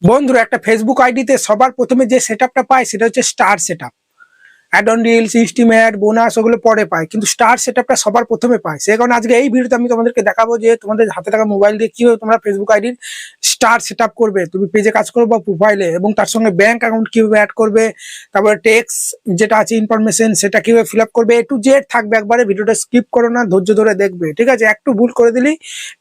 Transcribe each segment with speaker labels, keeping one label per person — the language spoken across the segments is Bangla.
Speaker 1: বন্ধুরা, একটা ফেসবুক আইডিতে সবার প্রথমে যে সেটআপটা পায় সেটা হচ্ছে star setup. Add on reels, estimate, bonus ওগুলো পরে পায়, কিন্তু স্টার সেটআপটা সবার প্রথমে পায়। সেই কারণে আজকে এই ভিডিওতে আমি তোমাদেরকে দেখাবো যে তোমাদের হাতে থাকা মোবাইল দিয়ে কিভাবে তোমরা ফেসবুক আইডির স্টার সেটআপ করবে। তুমি পেজে কাজ করবে বা প্রোফাইলে, এবং তার সঙ্গে ব্যাংক অ্যাকাউন্ট কিভাবে অ্যাড করবে, তারপরে টেক্স যেটা আছে ইনফরমেশন সেটা কিভাবে ফিল আপ করবে, A to Z থাকবে। একবারে ভিডিওটা স্কিপ করো না, ধৈর্য ধরে দেখবে, ঠিক আছে? একটু ভুল করে দিলেই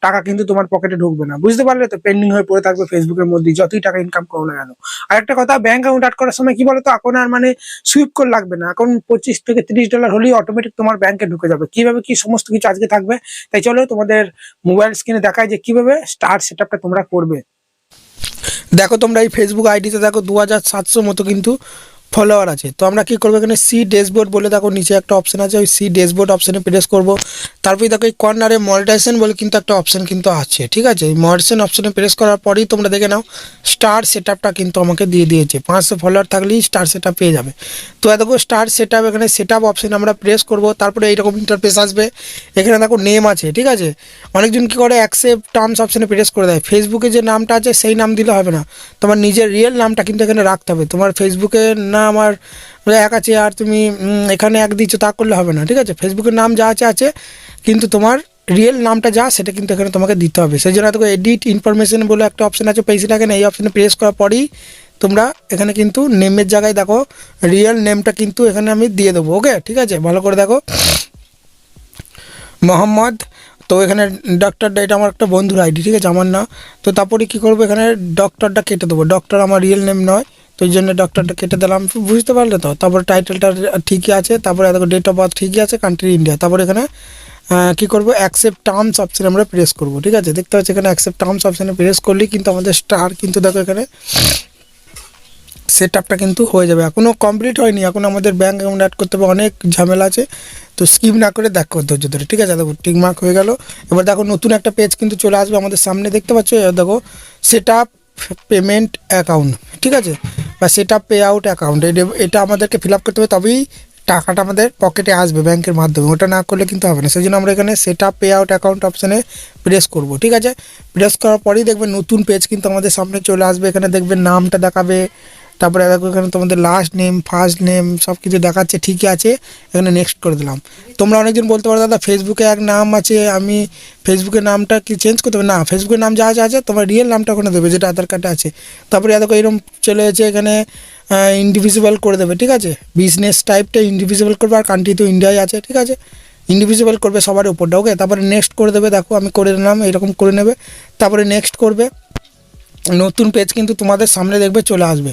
Speaker 1: টাকা কিন্তু তোমার পকেটে ঢুকবে না, বুঝতে পারলে তো? পেন্ডিং হয়ে পড়ে থাকবে ফেসবুকের মধ্যে, যতই টাকা ইনকাম করো না কেন। আর একটা কথা, ব্যাংক অ্যাকাউন্ট অ্যাড করার সময় কি বলতো, এখন আর মানে সুইপ করে লাগবে না। এখন $25 থেকে $30 হলেই অটোমেটিক তোমার ব্যাংকে ঢুকে যাবে। কিভাবে কি সমস্ত কিছু আজকে থাকবে, তাই চলো তোমাদের মোবাইল স্ক্রিনে দেখায় যে কিভাবে স্টার সেটআপটা তোমরা করবে। দেখো, তোমরা এই ফেসবুক আইডিতে দেখো 2700 মতো কিন্তু ফলোয়ার আছে। তো আমরা কি করবো, এখানে সি ড্যাশবোর্ড বলে দেখো নিচে একটা অপশন আছে, ওই সি ড্যাশবোর্ড অপশনে প্রেস করব। তারপরে দেখো এই কর্নারে মনিটাইজেশন বলে কিন্তু একটা অপশন কিন্তু আছে, ঠিক আছে? এই মনিটাইজেশন অপশনে প্রেস করার পরেই তোমরা দেখে নাও স্টার সেটআপটা কিন্তু আমাকে দিয়ে দিয়েছে। 500 ফলোয়ার থাকলেই স্টার সেটআপ পেয়ে যাবে। তো দেখো স্টার সেটআপ, এখানে সেটআপ অপশন আমরা প্রেস করব। তারপরে এইরকম ইন্টারফেস আসবে। এখানে দেখো নেম আছে, ঠিক আছে? অনেকজন কি করে, অ্যাকসেপ্ট টার্মস অপশনে প্রেস করে দেয়। ফেসবুকে যে নামটা আছে সেই নাম দিলে হবে না, তোমার নিজের রিয়েল নামটা কিন্তু এখানে রাখতে হবে। তোমার ফেসবুকে নাম আর এক আছে, আর তুমি এখানে এক দিচ্ছ, তা করলে হবে না, ঠিক আছে? ফেসবুকের নাম যা আছে আছে, কিন্তু তোমার রিয়েল নামটা যা সেটা কিন্তু এখানে তোমাকে দিতে হবে। সেই জন্য তোকে এডিট ইনফরমেশন বলে একটা অপশন আছে পেজটাকে, এই অপশনে প্রেস করার পরেই তোমরা এখানে কিন্তু নেমের জায়গায় দেখো রিয়েল নেমটা কিন্তু এখানে আমি দিয়ে দেবো। ওকে, ঠিক আছে? ভালো করে দেখো, মোহাম্মদ। তো এখানে ডক্টরটা, এটা আমার একটা বন্ধুর আইডি, ঠিক আছে? আমার না। তো তারপরে কী করবো, এখানে ডক্টরটা কেটে দেবো। ডক্টর আমার রিয়েল নেম নয়, তো এই জন্য ডক্টরটা কেটে দিলাম, বুঝতে পারলে তো? তারপরে টাইটেলটা ঠিকই আছে, তারপরে দেখো ডেট অফ বার্থ ঠিকই আছে, কান্ট্রি ইন্ডিয়া। তারপরে এখানে কী করবো, অ্যাকসেপ্ট টার্মস অপশানে আমরা প্রেস করবো, ঠিক আছে? দেখতে পাচ্ছি এখানে অ্যাকসেপ্ট টার্মস অপশানে প্রেস করলেই কিন্তু আমাদের স্টার কিন্তু দেখো এখানে সেটআপটা কিন্তু হয়ে যাবে। এখনও কমপ্লিট হয়নি, এখন আমাদের ব্যাঙ্ক অ্যাকাউন্ট অ্যাড করতে হবে, অনেক ঝামেলা আছে। তো স্কিপ না করে দেখো ধৈর্য ধরে, ঠিক আছে? দেখো টিক মার্ক হয়ে গেল। এবার দেখো নতুন একটা পেজ কিন্তু চলে আসবে আমাদের সামনে, দেখতে পাচ্ছ? দেখো সেটআপ পেমেন্ট অ্যাকাউন্ট, ঠিক আছে? বা সেটআপ পে আউট অ্যাকাউন্ট, এটা আমাদেরকে ফিল আপ করতে হবে, তবেই টাকাটা আমাদের পকেটে আসবে ব্যাংকের মাধ্যমে। ওটা না করলে কিন্তু হবে না। সেই জন্য আমরা এখানে সেটআপ পে আউট অ্যাকাউন্ট অপশানে প্রেস করব, ঠিক আছে? প্রেস করার পরেই দেখবে নতুন পেজ কিন্তু আমাদের সামনে চলে আসবে। এখানে দেখবে নামটা দেখাবে, তারপরে দেখো এখানে তোমাদের লাস্ট নেম, ফার্স্ট নেম সব কিছু দেখাচ্ছে, ঠিকই আছে। এখানে নেক্সট করে দিলাম। তোমরা অনেকজন বলতে পারো, দাদা ফেসবুকে এক নাম আছে, আমি ফেসবুকের নামটা কি চেঞ্জ করতে হবে? না, ফেসবুকের নাম যা আছে আছে, তোমার রিয়েল নামটা ওখানে দেবে, যেটা আধার কার্ডে আছে। তারপরে দেখো এরকম চলে এসেছে, এখানে ইন্ডিভিজুয়াল করে দেবে, ঠিক আছে? বিজনেস টাইপটা ইন্ডিভিজুয়াল করবে, আর কান্ট্রি তো ইন্ডিয়ায় আছে, ঠিক আছে? ইন্ডিভিজুয়াল করবে সবার উপরটা। ওকে, তারপরে নেক্সট করে দেবে। দেখো আমি করে দিলাম, এরকম করে নেবে। তারপরে নেক্সট করবে। নতুন পেজ কিন্তু তোমাদের সামনে দেখবে চলে আসবে,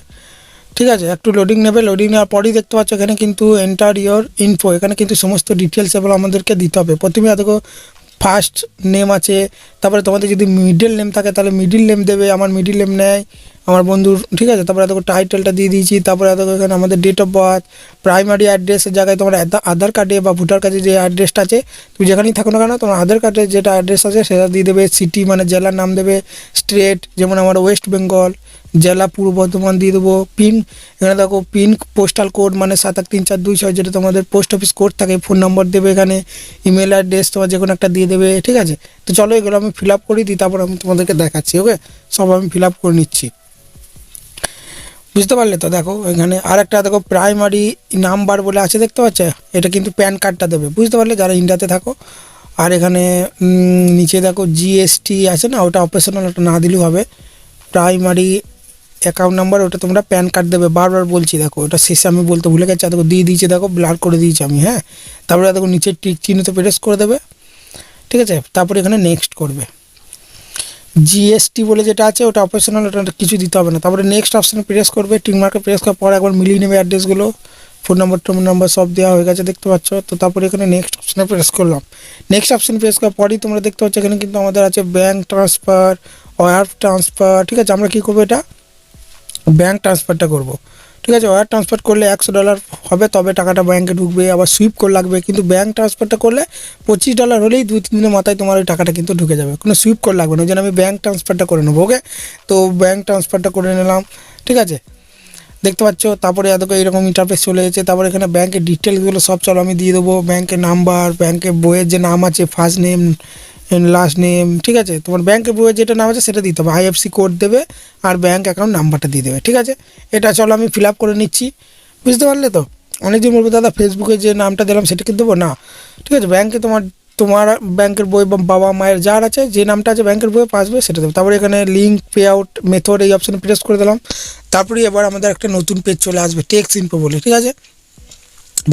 Speaker 1: ঠিক আছে? একটু লোডিং নেবে, লোডিং নেওয়ার পরেই দেখতে পাচ্ছ এখানে কিন্তু এন্টার ইয়োর ইনফো, এখানে কিন্তু সমস্ত ডিটেলস এগুলো আমাদেরকে দিতে হবে। প্রথমে দেখো ফার্স্ট নেম আছে, তারপরে তোমাদের যদি মিডল নেম থাকে তাহলে মিডল নেম দেবে। আমার মিডল নেম নেয় আমার বন্ধুর, ঠিক আছে? তারপরে দেখো টাইটেলটা দিয়ে দিয়েছি। তারপরে দেখো এখানে আমাদের ডেট অফ বার্থ, প্রাইমারি অ্যাড্রেসের জায়গায় তোমার আধার কার্ডে বা ভোটার কার্ডে যে অ্যাড্রেসটা আছে, তুমি যেখানেই থাকো না কেন, তোমার আধার কার্ডে যেটা অ্যাড্রেস আছে সেটা দিয়ে দেবে। সিটি মানে জেলার নাম দেবে, স্টেট যেমন আমার ওয়েস্ট বেঙ্গল, জেলা পূর্ব বর্ধমান দিয়ে দেবো। পিন, এখানে দেখো পিন পোস্টাল কোড মানে 78342 যেটা তোমাদের পোস্ট অফিস কোড থাকে। ফোন নম্বর দেবে এখানে, ইমেল অ্যাড্রেস তোমার যে কোনো একটা দিয়ে দেবে, ঠিক আছে? তো চলো এগুলো আমি ফিল আপ করে দিই, তারপর আমি তোমাদেরকে দেখাচ্ছি। ওকে, সব আমি ফিল আপ করে নিচ্ছি, বুঝতে পারলে তো? দেখো এখানে আর একটা দেখো প্রাইমারি নাম্বার বলে আছে, দেখতে পাচ্ছে? এটা কিন্তু প্যান কার্ডটা দেবে, বুঝতে পারলে, যারা ইন্ডিয়াতে থাকো। আর এখানে নিচে দেখো জিএসটি আছে না, ওটা অপারেশনাল, ওটা না দিলেও হবে। প্রাইমারি অ্যাকাউন্ট নাম্বার, ওটা তোমরা প্যান কার্ড দেবে। বারবার বলছি, দেখো ওটা শেষে আমি বলতে ভুলে গেছি। দেখো দিয়ে দিয়েছে, দেখো ব্লার করে দিয়েছি আমি, হ্যাঁ? তারপরে দেখো নিচে টিক চিহ্নতে প্রেস করে দেবে, ঠিক আছে? তারপরে এখানে নেক্সট করবে। জিএসটি বলে যেটা আছে ওটা অপারেশনাল, ওটা কিছু দিতে হবে না। তারপরে নেক্সট অপশানে প্রেস করবে। টিক মার্কে প্রেস করার পর একবার মিলিয়ে নেবে অ্যাড্রেসগুলো, ফোন নম্বর টোন নম্বর সব দেওয়া হয়ে গেছে, দেখতে পাচ্ছ? তো তারপরে এখানে নেক্সট অপশানে প্রেস করলাম। নেক্সট অপশান প্রেস করার পরই তোমরা দেখতে পাচ্ছ এখানে কিন্তু আমাদের আছে ব্যাঙ্ক ট্রান্সফার, ওয়ার ট্রান্সফার, ঠিক আছে? আমরা কী করবো, এটা ব্যাঙ্ক ট্রান্সফারটা করব, ঠিক আছে? ওয়ার ট্রান্সফার করলে $100 হবে, তবে টাকাটা ব্যাঙ্কে ঢুকবে। আবার সুইপ করে লাগবে, কিন্তু ব্যাঙ্ক ট্রান্সফারটা করলে $25 হলেই 2-3 দিনের মাথায় তোমার ওই টাকাটা কিন্তু ঢুকে যাবে, কোনো সুইপ করে লাগবে না। ওই জন্য আমি ব্যাঙ্ক ট্রান্সফারটা করে নেবো। ওকে, তো ব্যাঙ্ক ট্রান্সফারটা করে নিলাম, ঠিক আছে? দেখতে পাচ্ছ? তারপরে এতকে এইরকম ইন্টারফেস চলে এসেছে। তারপরে এখানে ব্যাঙ্কের ডিটেলসগুলো সব চলো আমি দিয়ে দেবো। ব্যাঙ্কের নাম্বার, ব্যাঙ্কের বইয়ের যে নাম আছে, ফার্স্ট নেম, লাস্ট নেম, ঠিক আছে। তোমার ব্যাংকের বইয়ে যেটা নাম আছে সেটা দিতে হবে, আইএফসি কোড দেবে আর ব্যাঙ্ক অ্যাকাউন্ট নাম্বারটা দিয়ে দেবে, ঠিক আছে। এটা চলো আমি ফিল আপ করে নিচ্ছি, বুঝতে পারলে তো। অনেকদিন বলবো দাদা ফেসবুকে যে নামটা দিলাম সেটা কি দেবো না, ঠিক আছে। ব্যাংকে তোমার তোমার ব্যাংকের বই বা বাবা মায়ের যার আছে যে নামটা আছে ব্যাংকের বইয়ে পাসবই সেটা দেবে। তারপরে এখানে লিঙ্ক পে আউট মেথড এই অপশানে প্রেস করে দিলাম। তারপরে এবার আমাদের একটা নতুন পেজ চলে আসবে টেক্স ইনফো বলে, ঠিক আছে।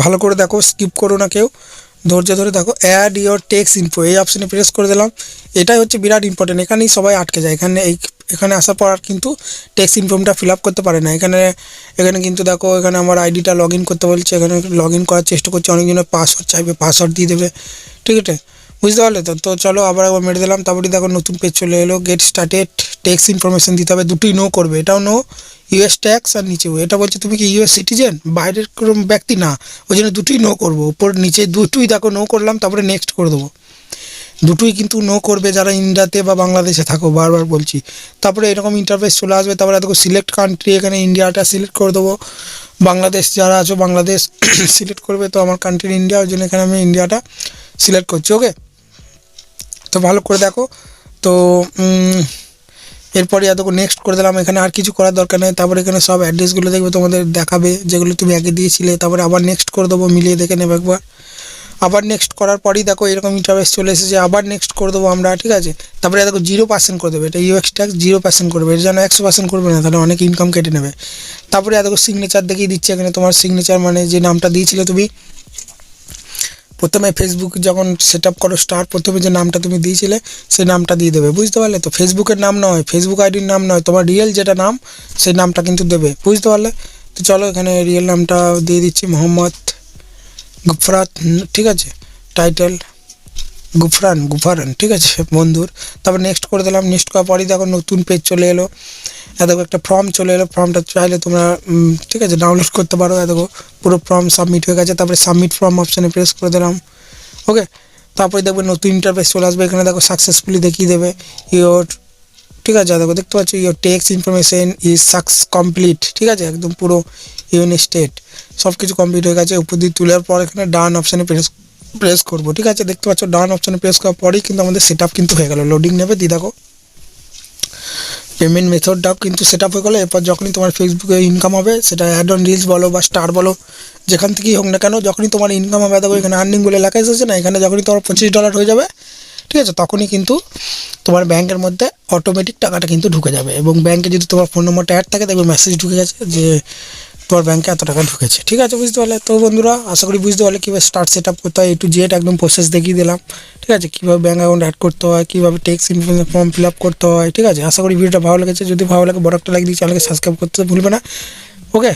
Speaker 1: ভালো করে দেখো, স্কিপ করো না কেউ, ধৈর্য ধরে দেখো। অ্যাড ইওর টেক্স ইনফো এই অপশানে প্রেস করে দিলাম। এটাই হচ্ছে বিরাট ইম্পর্টেন্ট, এখানেই সবাই আটকে যায়। এখানে আসার পর আর কিন্তু টেক্স ইনফর্মটা ফিল আপ করতে পারে না। এখানে কিন্তু দেখো, এখানে আমার আইডিটা লগ ইন করতে বলছে, এখানে লগ ইন করার চেষ্টা করছি। অনেকজনের পাসওয়ার্ড চাইবে, পাসওয়ার্ড দিয়ে দেবে, ঠিক আছে, বুঝতে পারলে তো। তো চলো আবার একবার মেরে দিলাম। তারপরে দেখো নতুন পেজ চলে এলো, গেট স্টার্টেড ট্যাক্স ইনফরমেশন দিতে হবে, দুটোই নো করবে। এটাও নো, ইউএস ট্যাক্স আর নিচেও। এটা বলছে তুমি কি ইউএস সিটিজেন, বাইরের কোনো ব্যক্তি না, ওই জন্য দুটোই নো করবো। উপর নিচে দুটোই দেখো নো করলাম, তারপরে নেক্সট করে দেবো। দুটোই কিন্তু নো করবে যারা ইন্ডিয়াতে বা বাংলাদেশে থাকো, বারবার বলছি। তারপরে এরকম ইন্টারফেস চলে আসবে। তারপরে দেখো সিলেক্ট কান্ট্রি, এখানে ইন্ডিয়াটা সিলেক্ট করে দেবো। বাংলাদেশ যারা আছো বাংলাদেশ সিলেক্ট করবে, তো আমার কান্ট্রি ইন্ডিয়া, ওই জন্য এখানে আমি ইন্ডিয়াটা সিলেক্ট করছি, ওকে। তো ভালো করে দেখো। তো এরপরে দেখো নেক্সট করে দিলাম। এখানে আর কিছু করার দরকার নেই। তারপরে এখানে সব অ্যাড্রেসগুলো দেখবে তোমাদের দেখাবে, যেগুলো তুমি আগে দিয়েছিলে। তারপরে আবার নেক্সট করে দেবো, মিলিয়ে দেখে নেবে একবার। আবার নেক্সট করার পরই দেখো এরকম ইন্টারফেস চলে এসেছে, আবার নেক্সট করে দেবো আমরা, ঠিক আছে। তারপরে দেখো 0% করে দেবে, এটা ইউএক্স ট্যাক্স 0% করবে, এটা যেন 100% করবে না, তাহলে অনেক ইনকাম কেটে নেবে। তারপরে দেখো সিগনেচার দেখিয়ে দিচ্ছে, এখানে তোমার সিগনেচার মানে যে নামটা দিয়েছিলে তুমি প্রথমে ফেসবুক যখন সেট আপ করো স্টার্ট, প্রথমে যে নামটা তুমি দিয়েছিলে সেই নামটা দিয়ে দেবে, বুঝতে পারলে তো। ফেসবুকের নাম নয়, ফেসবুক আইডির নাম নয়, তোমার রিয়েল যেটা নাম সেই নামটা কিন্তু দেবে, বুঝতে পারলে তো। চলো এখানে রিয়েল নামটা দিয়ে দিচ্ছি, মোহাম্মদ গুফরাত, ঠিক আছে। টাইটেল গুফারান, ঠিক আছে বন্ধুর। তারপর নেক্সট করে দিলাম। নেক্সট করার পরই দেখো নতুন পেজ চলে এলো। দেখো একটা ফর্ম চলে এলো, ফর্মটা চাইলে তোমরা ঠিক আছে ডাউনলোড করতে পারো। দেখো পুরো ফর্ম সাবমিট হয়ে গেছে। তারপরে সাবমিট ফর্ম অপশানে প্রেস করে দিলাম, ওকে। তারপরে দেখবে নতুন ইন্টারফেস চলে আসবে, এখানে দেখো সাকসেসফুলি দেখিয়ে দেবে ইওর, ঠিক আছে। দেখো দেখতে পাচ্ছ your tax information is complete, ঠিক আছে, একদম পুরো ইউনি স্টেট সব কিছু কমপ্লিট হয়ে গেছে। উপর দিয়ে তোলার পর এখানে ডান অপশানে প্রেস করবো, ঠিক আছে। দেখতে পাচ্ছ ডান অপশানে প্রেস করার পরেই কিন্তু আমাদের সেট আপ কিন্তু হয়ে গেল। লোডিং নেবে, দিয়ে দেখো পেমেন্ট মেথডটাও কিন্তু সেট আপ হয়ে গেলো। এরপর যখনই তোমার ফেসবুকে ইনকাম হবে, সেটা অ্যাড অন রিলস বলো বা স্টার বলো, যেখান থেকেই হোক না কেন, যখনই তোমার ইনকাম হবে, দেখো এখানে আর্নিং বলে লেখা এসেছে না, এখানে যখনই তোমার $25 হয়ে যাবে, ঠিক আছে, তখনই কিন্তু তোমার ব্যাংকের মধ্যে অটোমেটিক টাকাটা কিন্তু ঢুকে যাবে। এবং ব্যাংকে যদি তোমার ফোন নম্বরটা অ্যাড থাকে, দেখবে মেসেজ ঢুকে গেছে যে তোমার ব্যাংকে এত টাকা ঢুকেছে, ঠিক আছে, বুঝতে পারলে তো। বন্ধুরা আশা করি বুঝতে পারলে কীভাবে স্টার্ট সেট আপ করতে হয়, A to Z একদম প্রসেস দেখিয়ে দিলাম, ঠিক আছে। কীভাবে ব্যাঙ্ক অ্যাকাউন্ট অ্যাড করতে হয়, কীভাবে tax information form fill up করতে হয়, ঠিক আছে। আশা করি ভিডিওটা ভালো লেগেছে। যদি ভালো লাগে বড় একটা লাইক দিয়ে চ্যানেলকে সাবস্ক্রাইব করতে ভুলবে না, ওকে।